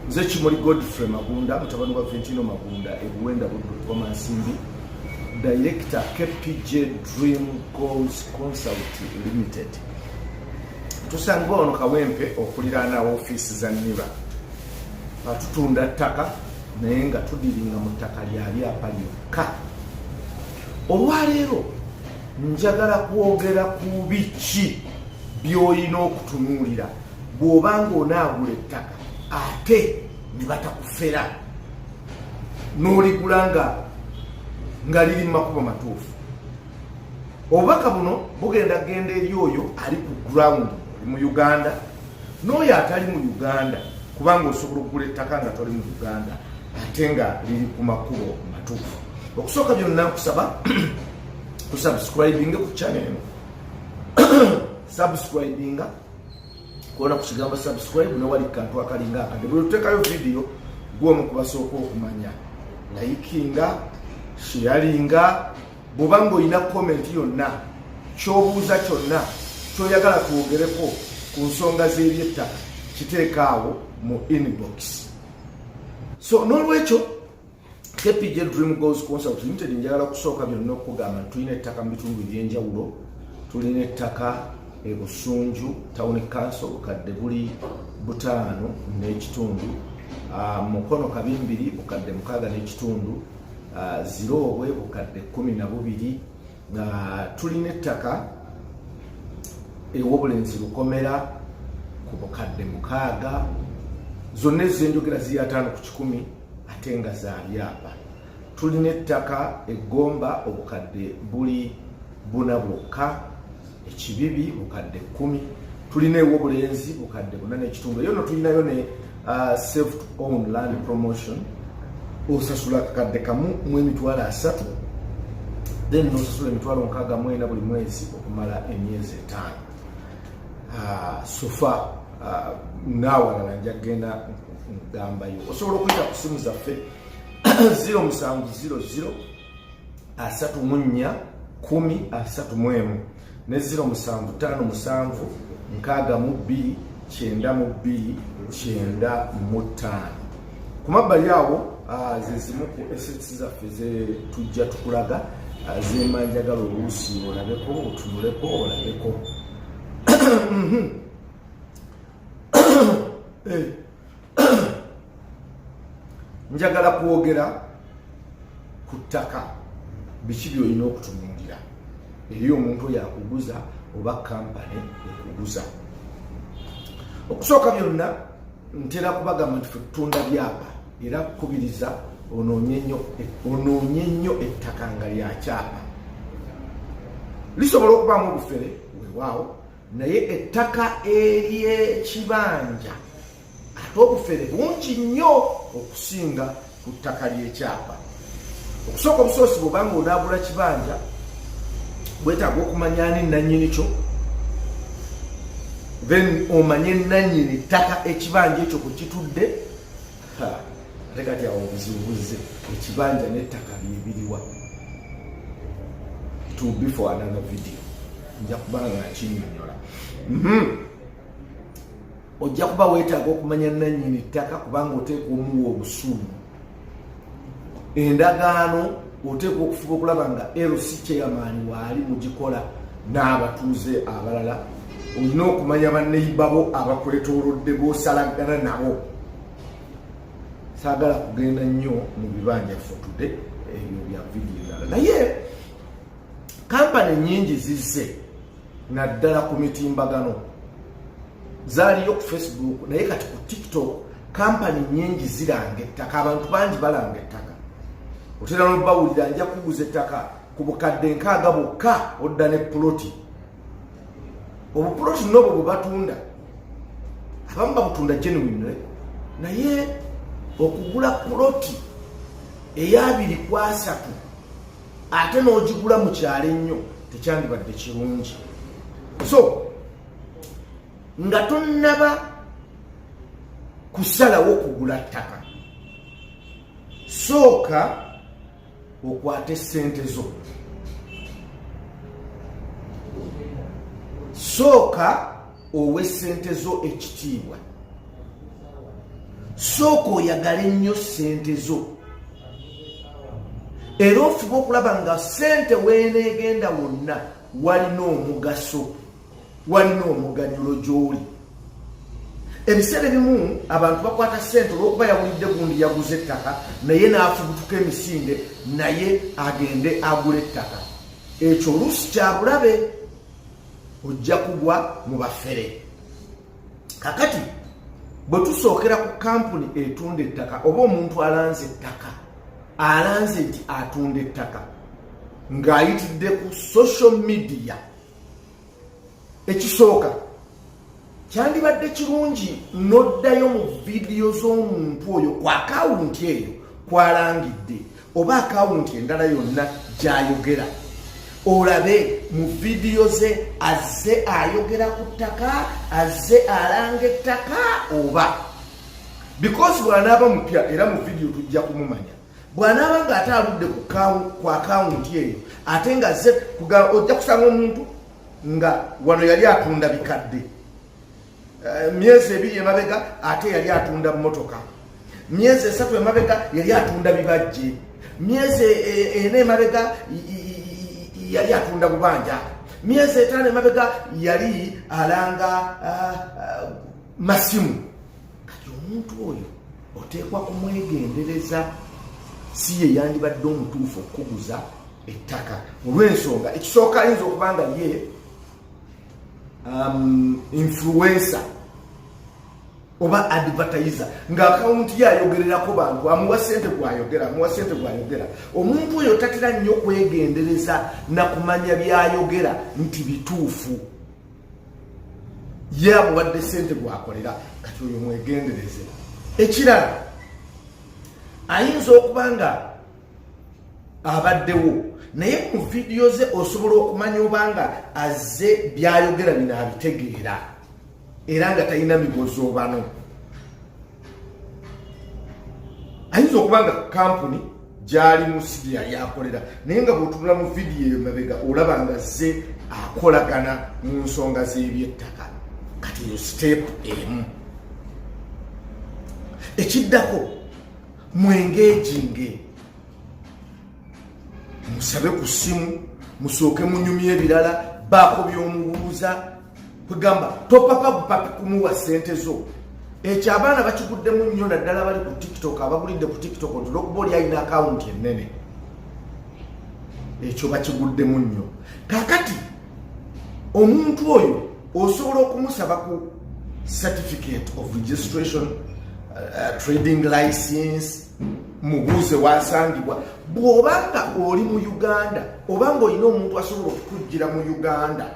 nze Kimuli Godfrey Magunda mutabani wa Ventino Magunda ebuwenda buddu Mansimbi Director KPJ Dream Goals Consult Limited. Tusangwa ono Kawempe okuliraana office za Niba. Tutunda ttaka naye nga tudiringa mu ttaka lyali apalyoka. Olwaleero njagala kwogera ku biki by'olina okutunuulira bw'obanga onaagula ettaka ate ne batakufera n'oligula nga liri mu makubo matuufu. Obubaka buno bugenda genda eri oyo ali ku ground mu Uganda n'oyo atali mu Uganda, kubanga osobola okugula ettaka nga toli mu Uganda ate nga liri ku makubo matuufu. Okusooka byonna nkusaba kusubscribinga ku channel subscribinga kuona ku kigambo subscribe ne wali kantu akalinga akade bwe tutekayo video gwo mu kubasooka okumanya likinga sharinga bubango ina comment yonna kyobuuza kyonna kyoyagala tuwogereko ku nsonga z'eby'ettaka kiteekaawo mu inbox. So n'olwekyo KPJ Dream Goals Consult Limited njagala kusooka byonna okugamba tulina ettaka mu bitundu eby'enjawulo. Tulina ettaka e Busunju Town Council bukadde buli 5 n'ekitundu, Mukono Kabimbiri bukadde 6 n'ekitundu, Zirobwe bukadde 12. Tulina ettaka ew'obulenzi Lukomera ku bukadde 6. Zonna ezenjogera ziri 5 ku 10 ate nga za byapa. Tulina ettaka eGomba obukadde buli 4 bwokka, Ekibibi bukadde 10. Tulina ew'obulenzi bukadde 4 n'ekitundu. Eyo no tulinayo ne self owned land promotion osasula akakadde kamu mu emitwalo 3, then nosasula emitwalo 64 buli mwezi okumala emyezi 5. Sofa nawalala njagenda ngambayo. Osobola okuyita ku simu zaffe 0700 34 10 ne 0757 62 92 95. Ku mabbali awo zezimu ku assets zaffe ze tujja tukulaga zemanjagala oluusi olabeko otunuleko olabeko. Njagala kwogera ku ttaka biki by'olina okutunuulira eri omuntu yakuguza oba kampani ekuguza. Okusooka byonna ntera kubagamba nti tutunda byapa era kukubiriza onoonye nnyo ettaka nga lya kyapa. Lisobola okubaamu obufere weewaawo, naye ettaka ery'ekibanja ate obufere bungi nnyo okusinga ku ttaka ly'ekyapa. Okusooka obusoosi bw'obanga onaagula kibanja bwetaaga okumanya ani nannyini kyo, then omanye nannyini ttaka ekibanja ekyo kwe kitudde. Ate kati awo obuzibuze ekibanja n'ettaka byebiriwa. It will be for another video. Nja kubanga nakinnyonnyola. Ojja kuba weetaaga okumanya nannyini ttaka kubanga oteekwa omuwa obusuulu. Endagaano oteekwa okufuba okulaba nga LC chairman waali mugikola n'abatuuze abalala. Olina okumanya banneyibabo abakwetoolodde b'osalagana nabo. Saagala kugenda nnyo mu bibanja fotudde ebyo bya vidiyo endala, naye kampani nnyingi zizze naddala ku mitimbagano. Zaaliyo ku Facebook naye kati ku TikTok kampani nnyingi ziranga ettaka, abantu bangi balanga ettaka. Otera n'obawulira nja kuguza ettaka ku bukadde 6 bwokka odda ne puloti. Obupuloti n'obwo bwe batunda abamu babutunda genuine, naye okugula puloti eya2 ate n'ogigula mu kyalo ennyo tekyandibadde kirungi. So nga tonnaba kusalawo okugula ttaka, sooka okwate ssente zo, sooka owe ssente zo ekitiibwa. soko oyagale nnyo ssente zo era ofube okulaba nga ssente weenegenda wonna walina omugaso, walina omuganyulo gy'oli. Ebiseera ebimu abantu bakwata ssente olw'okuba yawulidde gundi yaguze ettaka naye n'afubutuka emisinde naye agende agula ettaka. Ekyo oluusi kyabulabe, ojja kugwa mu bafere. Kakati bwe tusookera ku kampuni etunda ettaka oba omuntu alanze ettaka, alanze nti atunda ettaka ng'ayitidde ku social media, ekisooka kyandibadde kirungi n'oddayo mu vidiyo z'omuntu oyo ku akawunti eyo kwalangidde oba akawunti endala yonna gy'ayogera, olabe mu vidiyo ze azze ayogera ku ttaka, azze alanga ettaka oba. Because bw'anaaba mupya era mu vidiyo tujja kumumanya, bw'anaaba ng'ate aludde ku akawunti eyo ate nga azze ojja kusanga omuntu nga wano yali atunda bikadde, myezi 2 emabega ate yali atunda mmotoka, myezi 3 emabega yali atunda bibajje, myezi 4 emabega yali atunda bubanja, myezi 5 emabega yali alanga masimu. Kati omuntu oyo oteekwa kumwegendereza, si ye yandibadde omutuufu okukuguza ettaka olw'ensonga ekisooka ayinza okuba nga ye influencer oba advertiser ng'akawunti ye ayogererako bantu, amuwa ssente gwayogera, amuwa ssente gwayogera. Omuntu oyo tatera nnyo kwegendereza na kumanya byayogera nti bituufu, ye amuwadde ssente gwakolera. Kati oyo mwegendereze. Ekirala, ayinza okuba nga abaddewo naye mu vidiyo ze osobola okumanya obanga azze byayogera bino abitegeera era nga talina migozoobano. Ayinza okuba nga kampuni gyali mu sidi yali akolera naye nga bw'otunula mu vidiyo eyo mabega olaba nga azze akolagana mu nsonga z'ebyettaka. Kati eyo siteepu emu. Ekiddako, mwengeejinge, musabe ku ssimu, musooke munyumye ebirala, baako by'omubuuza. Kugamba topapa bupapi kumuwa ssente zo. Ekyo abaana bakiguddemu nnyo naddala bali ku TikTok, abagulidde ku TikTok nti olw'okuba oli alina akawunti ennene. Ekyo bakiguddemu nnyo. Kakati omuntu oyo osobola okumusaba ku certificate of registration, trading license, mubuuze wasangibwa. Bw'obanga oli mu Uganda obanga olina omuntu asobola okukuggira mu Uganda,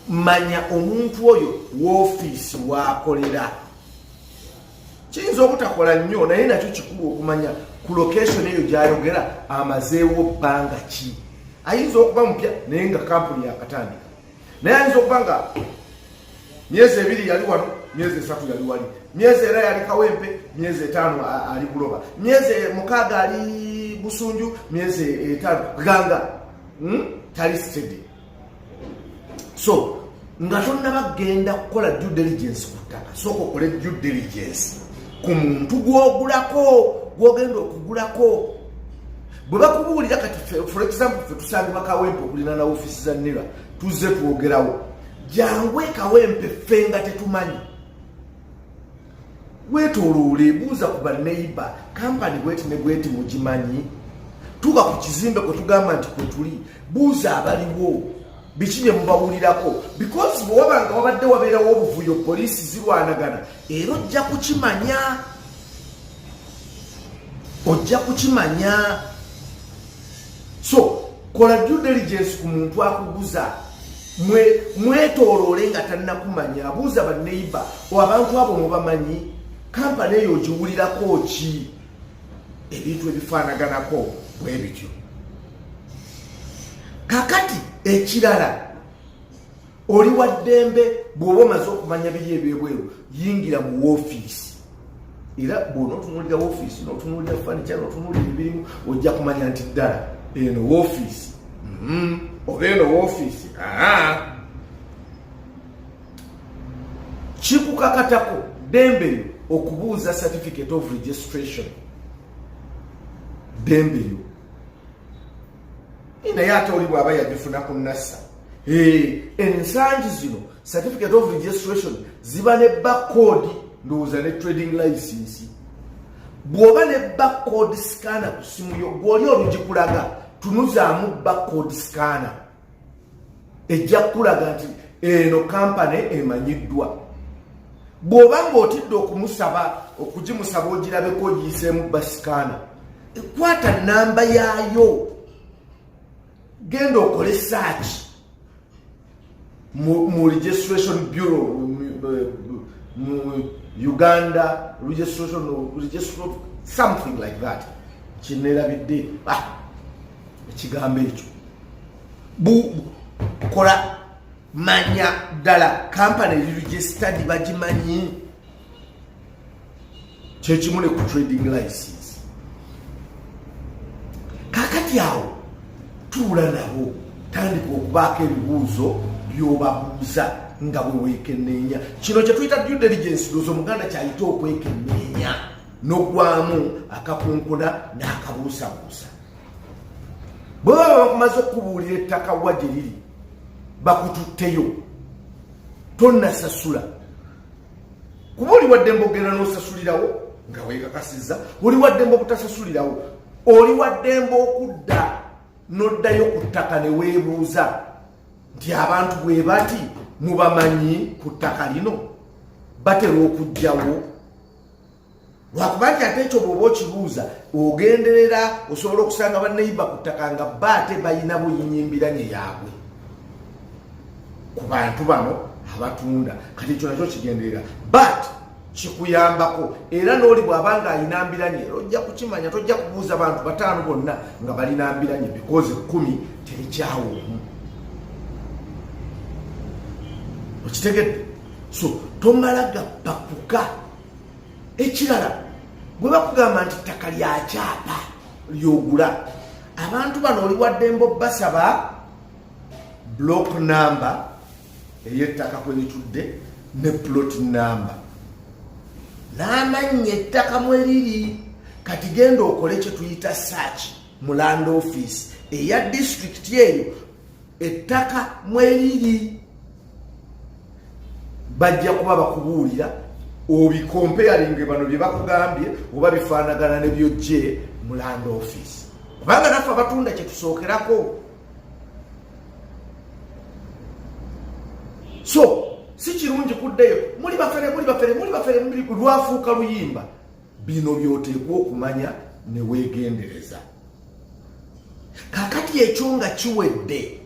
manya omuntu oyo woofiisi waakolera. Kiyinza obutakola nnyo naye nakyo kikulu okumanya ku location eyo gy'ayogera amazeewo bbanga ki. Ayinza okuba mupya naye nga kampuni yakatandika, naye ayinza okuba nga myezi 2 yali wano, myezi 3 yali wali, myezi 4 yali Kawempe, myezi 5 ali Buloba, myezi 6 ali Busunju, myezi 5 ganga tali steady. So nga tonnaba genda kukola due diligence ku ttaka, sooka okole due diligence ku muntu gw'ogulako, gw'ogenda okugulako. Bwe bakubuulira kati for example fe tusangibwa Kawempe okulina na ofiisi za NIRA, tuzze twogerawo, jangwe Kawempe ffe nga tetumanyi. Weetooloole, buuza ku baneiba, kampani bweti ne bweti mugimanyi. Tuga ku kizimbe kwe tugamba nti kwe tuli, buuza abaliwo biki bye mubawulirako, because bwe wabanga wabadde wabeerawo obuvuyo poliisi zirwanagana era ojja kukimanya, ojja kukimanya. So kola due diligence ku muntu akuguza, mwetooloole nga tannakumanya, abuuza baneiba abantu abo mubamanyi, kampani eyo ogiwulirako ki, ebintu ebifaanaganako bwe bityo. Kakati ekirala, oli wa ddembe bw'oba omaze okumanya biri ebyebweru, yingira mu woofiisi. Era bw'onootunuulira woofiisi, n'otunuulira furniture, n'otunuulira ebirimu, ojja kumanya nti ddala eno woofiisi, oba eno woofiisi. Kikukakatako dembe okubuuza certificate of registration dembe naye ate oli bw'aba yagifuna ku nassa ensangi zino certificate of registration ziba ne backcode ndowooza ne trading license bw'oba ne backcode scanner ku simu yo gw'oli olugikulaga tunuzaamu backcode scanner ejja kulaga nti eno kampani emanyiddwa. Bw'oba ng'otidde okugimusaba ogirabeko ogiyiseemu basikana kwata namba yaayo genda okole search mu registration bureau mu Uganda registration something like that kinerabidde ekigambo ekyo kola manya ddala kampani registered bagimanyi kyekimule ku trading license. Kakati awo tuula nabo tandika okubaako ebibuuzo by'obabuuza nga bwe weekenneenya. Kino kye tuyita due diligence loozo Omuganda kyayita okwekenneenya n'ogwamu akakunkuna n'akabuusabuusa. Bwe baba bakumaze okubuulira ettaka wa gye liri bakututteyo tonnasasula kuba oli waddembe ogenda n'osasulirawo nga weekakasizza, oli waddembe obutasasulirawo, oli waddembe okudda n'oddayo ku ttaka ne weebuuza nti abantu bwe bati mubamanyi ku ttaka lino batera okujjawo. Lwakuba nti ate ekyo bw'oba okibuuza ogenderera osobola okusanga banneyiba ku ttaka nga baate balina buyinyimbiranye yaabwe ku bantu bano abatunda. Kati ekyo nakyo kigenderera but kikuyambako era n'oli bw'aba nga alina mbiranye ojja kukimanya, tojja kubuuza bantu bataano bonna nga balina mbiranye because 10 terikyawo. Okitegedde? So tomala gappakuka. Ekirala bwe bakugamba nti ttaka lya kyapa lyogula, abantu bano oli waddembe basaba block number ey'ettaka kwe litudde ne plot number n'amanya ettaka mwe liri. Kati genda okole kye tuyita search mu land office eya district eyo ettaka mwe liri. Bajja kuba bakubuulira obikompeyalinge bano bye bakugambye oba bifaanagana ne byojje mu land office, kubanga naffe abatunda kye tusookerako. So si kirungi kuddeyo muli bafere lwafuuka luyimba. Bino by'oteekwa okumanya ne weegendereza. Kakati ekyo nga kiwedde,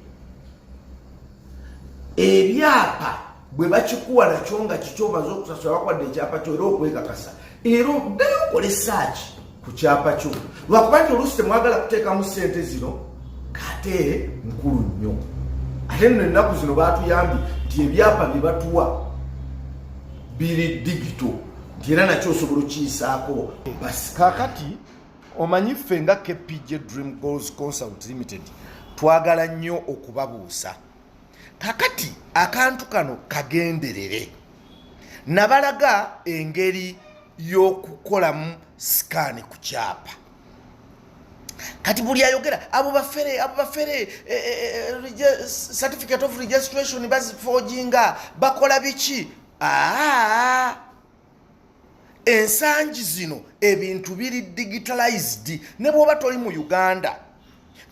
ebyapa bwe bakikuwa nakyo nga kikyo omaze okusasula bakwadde ekyapa kyo era okwekakasa era oddayo okole search ku kyapa kyo. Lwakuba nti oluusi temwagala kuteekamu ssente zino kate nkulu nnyo. Ate nno ennaku zino baatuyambye nti ebyapa bye batuwa biri digito nti era nakyo osobola okiyisaako basi. Kakati omanyi ffe nga KPG Dream Goals Consult Limited twagala nnyo okubabuusa. Kakati akantu kano kagenderere, nabalaga engeri y'okukolamu sikaani ku kyapa. Kati buli ayogera abo bafere certificate of registration bazifojinga bakola biki? Ensangi zino ebintu biri digitalized. Ne bw'oba toli mu Uganda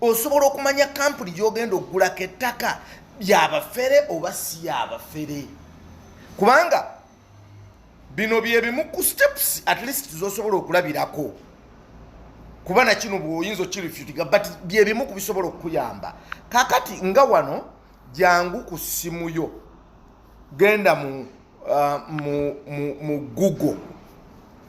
osobola okumanya kampuni gy'ogenda okugulako ettaka byabafere oba si yabafere, kubanga bino bye bimu ku steps at least zosobola okulabirako. Kuba na kino bw'oyinza okirifutinga but bye bimu ku bisobola okuyamba. Kakati nga wano jangu ku simu yo genda mu Google,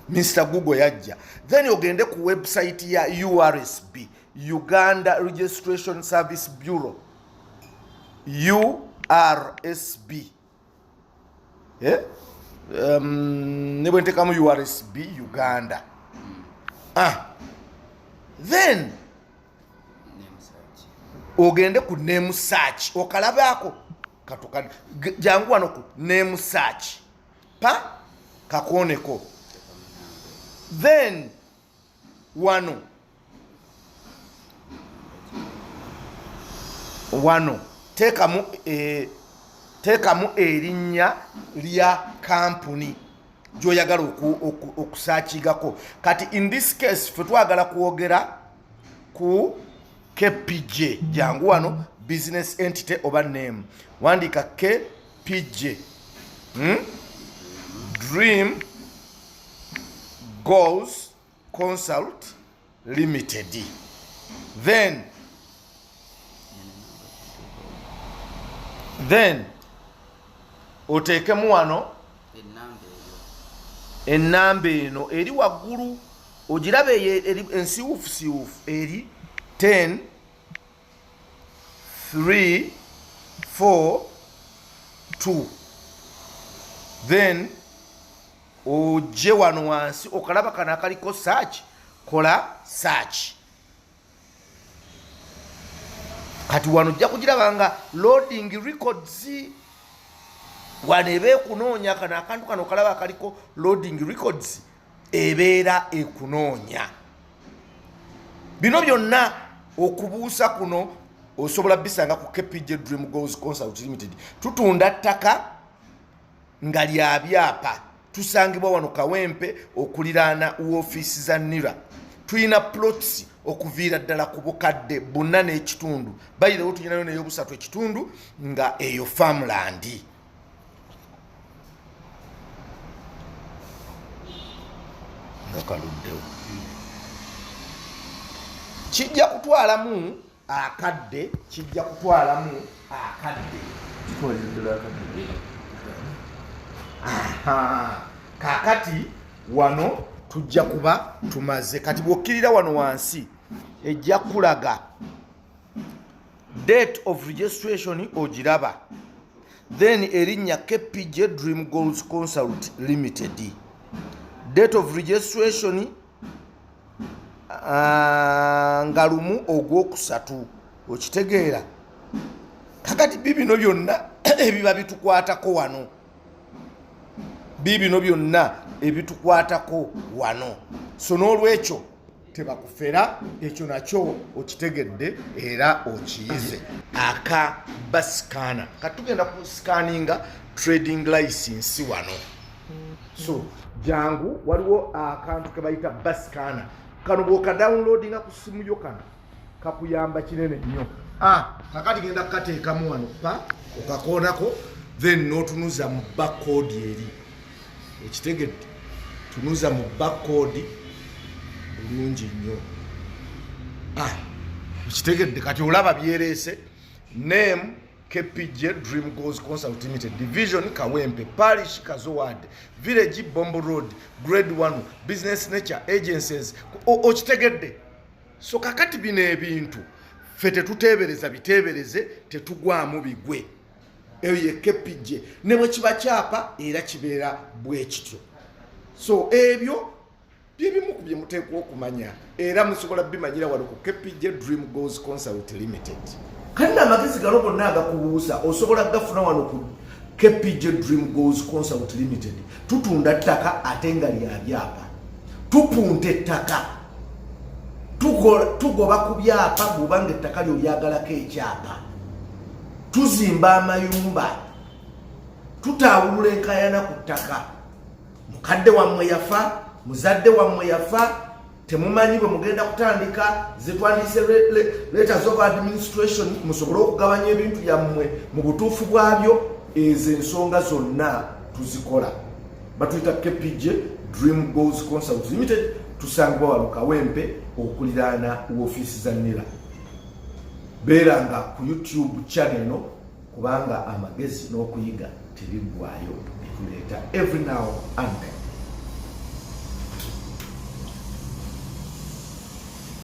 Mr. Google yajja, then ogende ku website ya URSB, Uganda Registration Service Bureau, URSB. Ne bwentekamu URSB Uganda. Then ogende ku name search okalabako katuka jangu wano ku name search kakoneko. Then wano teekamu erinnya lya kampuni gy'oyagala okusaakigako. Kati in this case ffe twagala kwogera ku KPJ. Jangu wano business entity oba name. Wandika KPJ. Dream Goals Consult Limited. Then oteekemu wano ennamba eno eri waggulu ogirabe ensiwuufu eri 10 3 4 2. Then ojje wano wansi okalaba kana akaliko search, kola search. Kati wano ojja kugiraba nga loading records. Wano eba ekunoonya kana akantu kano okalaba akaliko loading records ebeera ekunoonya. Bino byonna okubuusa kuno osobola bisanga ku KPJ Dream Goals Consult Limited. Tutunda ttaka nga lya byapa. Tusangibwa wano Kawempe okuliraana ofiisi za NIRA. Tuyina plots okuviira ddala ku bukadde 4.5. Bayirewo tuyinayo n'ey'obusatu ekitundu nga eyo farmland. Nakaluddewo. Kijja kutwalamu akadde. Kakati wano tujja kuba tumaze. Kati bw'okkirira wano wansi ejja kulaga date of registration ogiraba. Then erinnya KPJ Dream Goals Consult Limited. Date of registration nga lumu ogwokusatu. Okitegeera? Kakati bibino byonna ebiba bitukwatako wano. Bibino byonna ebitukwatako wano. So n'olwekyo tebakufera, ekyo nakyo okitegedde era okiyize. Aka basikana katugenda ku scanninga trading license wano. So jangu waliwo akantu ke bayita basikana. Kano bw'oka downloadinga ku simu yo kano kakuyamba kinene nnyo. Kakati genda kukateekamu wano okakoonako, then n'otunuza mu barcode eri. Ekitegedde tunuza mu barcode bulungi nnyo. Ekitegedde kati olaba byereese. Name KPJ Dream Goals Consult Limited, Division Kawempe, Parish Kazowad, Village Bombo Road, Grade 1, Business Nature Agencies. Okitegedde? So kakati bino ebintu ffe tetuteebereza biteebereze, tetugwamu bigwe. Eyo ye KPJ. Ne bwe kiba kyapa era kibeera bwe kityo. So ebyo byebimu ku bye muteekwa okumanya era musobola bimanyira wano ku KPJ Dream Goals Consult Limited. Kandi amagezi gano gonna agakubuusa osobola gafuna wano ku KPJ Dream Goals Consult Limited. Tutunda ttaka ate nga lya byapa. Tupunta ettaka. Tugoba ku byapa bw'obanga ettaka lyo lyagalako ekyapa. Tuzimba amayumba. Tutaawulula enkayana ku ttaka. Mukadde wammwe yafa, muzadde wammwe yafa, temumanyi bwe mugenda kutandika zetwandise letters of administration musobole okugabanya ebintu byammwe mu butuufu bwabyo. Ezo ensonga zonna tuzikola. Batuyita KPJ Dream Goals Consult Limited. Tusangibwa wano Kawempe okuliraana ofiisi za NIRA. Beeranga ku YouTube channel no kubanga amagezi n'okuyiga tebiggwaayo. Bituleeta every now and then.